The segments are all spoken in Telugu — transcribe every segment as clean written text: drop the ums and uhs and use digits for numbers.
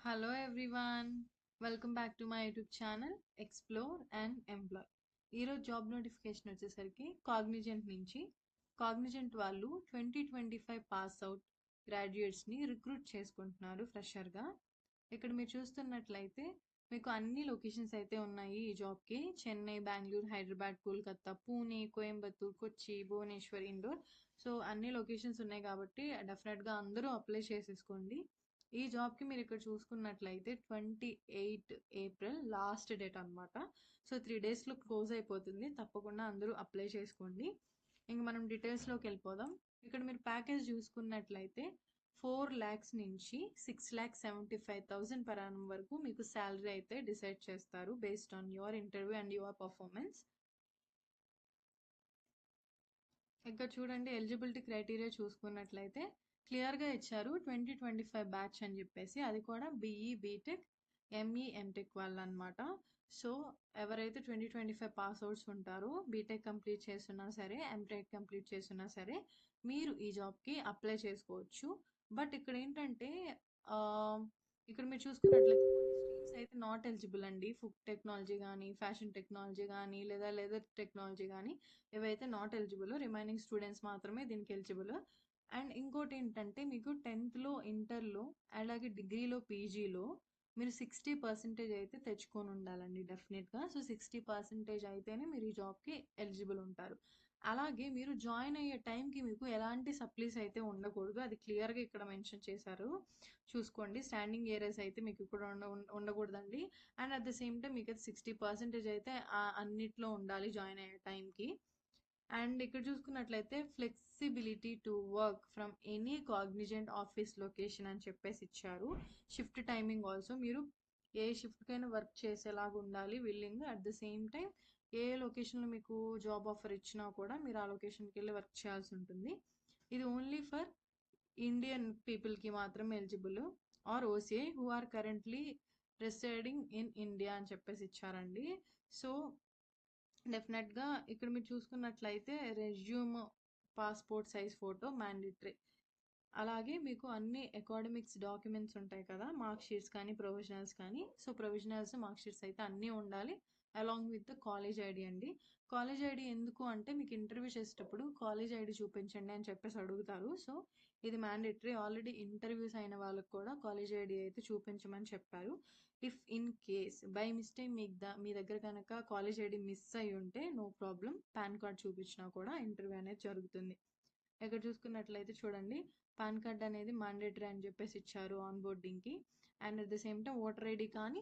Hello everyone, welcome back to my YouTube channel explore and employ. ఈరోజు జాబ్ నోటిఫికేషన్ వచ్చేసరికి కాగ్నిజెంట్ నుంచి. కాగ్నిజెంట్ వాళ్ళు 2025 పాస్ అవుట్ గ్రాడ్యుయేట్స్ని రిక్రూట్ చేసుకుంటున్నారు ఫ్రెషర్గా. ఇక్కడ మీరు చూస్తున్నట్లయితే మీకు అన్ని లొకేషన్స్ అయితే ఉన్నాయి ఈ జాబ్కి. చెన్నై, బెంగళూరు, హైదరాబాద్, కోల్కతా, పూణే, కోయంబత్తూర్, కొచ్చి, భువనేశ్వర్, ఇండోర్. సో అన్ని లొకేషన్స్ ఉన్నాయి కాబట్టి డెఫినెట్గా అందరూ అప్లై చేసేసుకోండి. ఈ జాబ్కి మీరు ఇక్కడ చూసుకున్నట్లయితే 28 ఏప్రిల్ లాస్ట్ డేట్ అనమాట. సో 3 డేస్లో క్లోజ్ అయిపోతుంది. తప్పకుండా అందరూ అప్లై చేసుకోండి. ఇంక మనం డీటెయిల్స్లోకి వెళ్ళిపోదాం. ఇక్కడ మీరు ప్యాకేజ్ చూసుకున్నట్లయితే 4 lakhs నుంచి 6,75,000 per annum వరకు మీకు శాలరీ అయితే డిసైడ్ చేస్తారు based on your interview and your performance. ఇక్కడ చూడండి, ఎలిజిబిలిటీ క్రైటీరియా చూసుకున్నట్లయితే క్లియర్గా ఇచ్చారు 2025 బ్యాచ్ అని చెప్పేసి. అది కూడా బీఈ, బీటెక్, ఎంఈ, ఎంటెక్ వాళ్ళు అనమాట. సో ఎవరైతే 2025 పాస్ అవుట్స్ ఉంటారో, బీటెక్ కంప్లీట్ చేస్తున్నా సరే, ఎంటెక్ కంప్లీట్ చేస్తున్నా సరే, మీరు ఈ జాబ్కి అప్లై చేసుకోవచ్చు. బట్ ఇక్కడ ఏంటంటే ఇక్కడ మీరు చూసుకున్నట్లయితే కొన్ని స్ట్రీమ్స్ అయితే నాట్ ఎలిజిబుల్ అండి. ఫుడ్ టెక్నాలజీ కానీ, ఫ్యాషన్ టెక్నాలజీ కానీ, లేదా లెదర్ టెక్నాలజీ కానీ, ఇవైతే నాట్ ఎలిజిబుల్. రిమైనింగ్ స్టూడెంట్స్ మాత్రమే దీనికి ఎలిజిబుల్. అండ్ ఇంకోటి ఏంటంటే మీకు 10th ఇంటర్లో అలాగే డిగ్రీలో, పీజీలో మీరు 60% అయితే తెచ్చుకొని ఉండాలండి డెఫినెట్గా. సో 60% అయితేనే మీరు ఈ జాబ్కి ఎలిజిబుల్ ఉంటారు. అలాగే మీరు జాయిన్ అయ్యే టైంకి మీకు ఎలాంటి సప్లీస్ అయితే ఉండకూడదు. అది క్లియర్గా ఇక్కడ మెన్షన్ చేశారు, చూసుకోండి. స్టాండింగ్ ఏరియాస్ అయితే మీకు ఇక్కడ ఉండకూడదండి. And at the same time మీకు 60% అయితే అన్నిట్లో ఉండాలి జాయిన్ అయ్యే టైంకి. అండ్ ఇక్కడ చూసుకున్నట్లయితే flexibility to work from any Cognizant office location అని చెప్పేసి ఇచ్చారు. షిఫ్ట్ టైమింగ్ ఆల్సో, మీరు ఏ షిఫ్ట్కైనా వర్క్ చేసేలాగా ఉండాలి willing. At the same time ఏ లొకేషన్లో మీకు జాబ్ ఆఫర్ ఇచ్చినా కూడా మీరు ఆ లొకేషన్కి వెళ్ళి వర్క్ చేయాల్సి ఉంటుంది. ఇది ఓన్లీ ఫర్ ఇండియన్ పీపుల్కి మాత్రమే eligible or OCI who are currently residing in India అని చెప్పేసి ఇచ్చారండి. సో డెఫినెట్గా ఇక్కడ మీరు చూసుకున్నట్లయితే resume, passport size photo mandatory. అలాగే మీకు అన్ని అకాడమిక్స్ డాక్యుమెంట్స్ ఉంటాయి కదా, మార్క్ షీట్స్ కానీ, ప్రొవిజనల్స్ కానీ. సో ప్రొవిజనల్స్, మార్క్ షీట్స్ అయితే అన్నీ ఉండాలి along with the college ID అండి. కాలేజ్ ఐడి ఎందుకు అంటే మీకు ఇంటర్వ్యూ చేసేటప్పుడు కాలేజ్ ఐడి చూపించండి అని చెప్పేసి అడుగుతారు. సో ఇది మ్యాండేటరీ. ఆల్రెడీ ఇంటర్వ్యూస్ అయిన వాళ్ళకి కూడా కాలేజ్ ఐడి అయితే చూపించమని చెప్పారు. If in case by mistake మీ దగ్గర కనుక కాలేజ్ ఐడి మిస్ అయి ఉంటే నో ప్రాబ్లం, పాన్ కార్డ్ చూపించినా కూడా ఇంటర్వ్యూ అనేది జరుగుతుంది. ఇక్కడ చూసుకున్నట్లయితే చూడండి, పాన్ కార్డ్ అనేది మ్యాండేటరీ అని చెప్పేసి ఇచ్చారు ఆన్ బోర్డింగ్కి. And at the same time voter ID కానీ,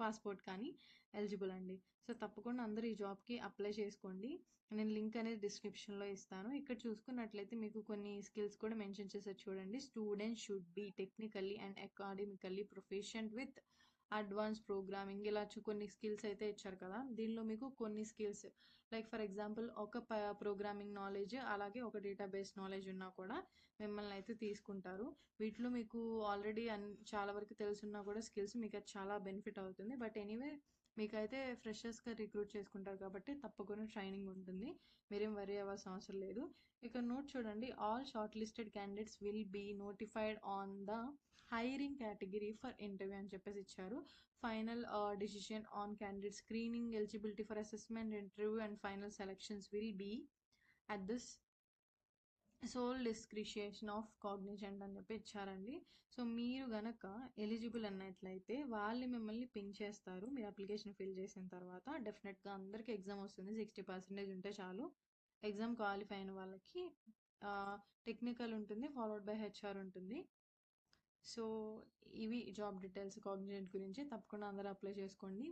పాస్పోర్ట్ కానీ ఎలిజిబుల్ అండి. సో తప్పకుండా అందరూ ఈ జాబ్కి అప్లై చేసుకోండి. నేను లింక్ అనేది డిస్క్రిప్షన్లో ఇస్తాను. ఇక్కడ చూసుకున్నట్లయితే మీకు కొన్ని స్కిల్స్ కూడా మెన్షన్ చేశారు చూడండి. Students should be technically and academically proficient with advance programming. ఇలా కొన్ని స్కిల్స్ అయితే ఇచ్చారు కదా. దీనిలో మీకు కొన్ని స్కిల్స్ లైక్ ఫర్ ఎగ్జాంపుల్ ఒక ప్రోగ్రామింగ్ నాలెడ్జ్, అలాగే ఒక డేటాబేస్ నాలెడ్జ్ ఉన్నా కూడా మిమ్మల్ని అయితే తీసుకుంటారు. వీటిలో మీకు ఆల్రెడీ చాలా వరకు తెలుసున్నా కూడా స్కిల్స్ మీకు అది చాలా బెనిఫిట్ అవుతుంది. బట్ ఎనీవే మీకైతే ఫ్రెషర్స్గా రిక్రూట్ చేసుకుంటారు కాబట్టి తప్పకుండా ట్రైనింగ్ ఉంటుంది, మీరేం వరీ అవ్వాల్సిన అవసరం లేదు. ఇక్కడ నోట్ చూడండి, all short listed candidates will be notified on the hiring category for interview అని చెప్పేసి ఇచ్చారు. Final decision on candidate screening, eligibility for assessment, interview and final selections will be at this sole discretion of Cognizant అని చెప్పి ఇచ్చారండి. సో మీరు గనక ఎలిజిబుల్ అన్నట్లయితే వాళ్ళు మిమ్మల్ని పింక్ చేస్తారు. మీరు అప్లికేషన్ ఫిల్ చేసిన తర్వాత డెఫినెట్గా అందరికీ ఎగ్జామ్ వస్తుంది. 60% ఉంటే చాలు. ఎగ్జామ్ క్వాలిఫై అయిన వాళ్ళకి టెక్నికల్ ఉంటుంది, ఫాలోడ్ బై హెచ్ఆర్ ఉంటుంది. సో ఇవి జాబ్ డీటెయిల్స్ కాగ్నిజెంట్ గురించి. తప్పకుండా అందరూ అప్లై చేసుకోండి.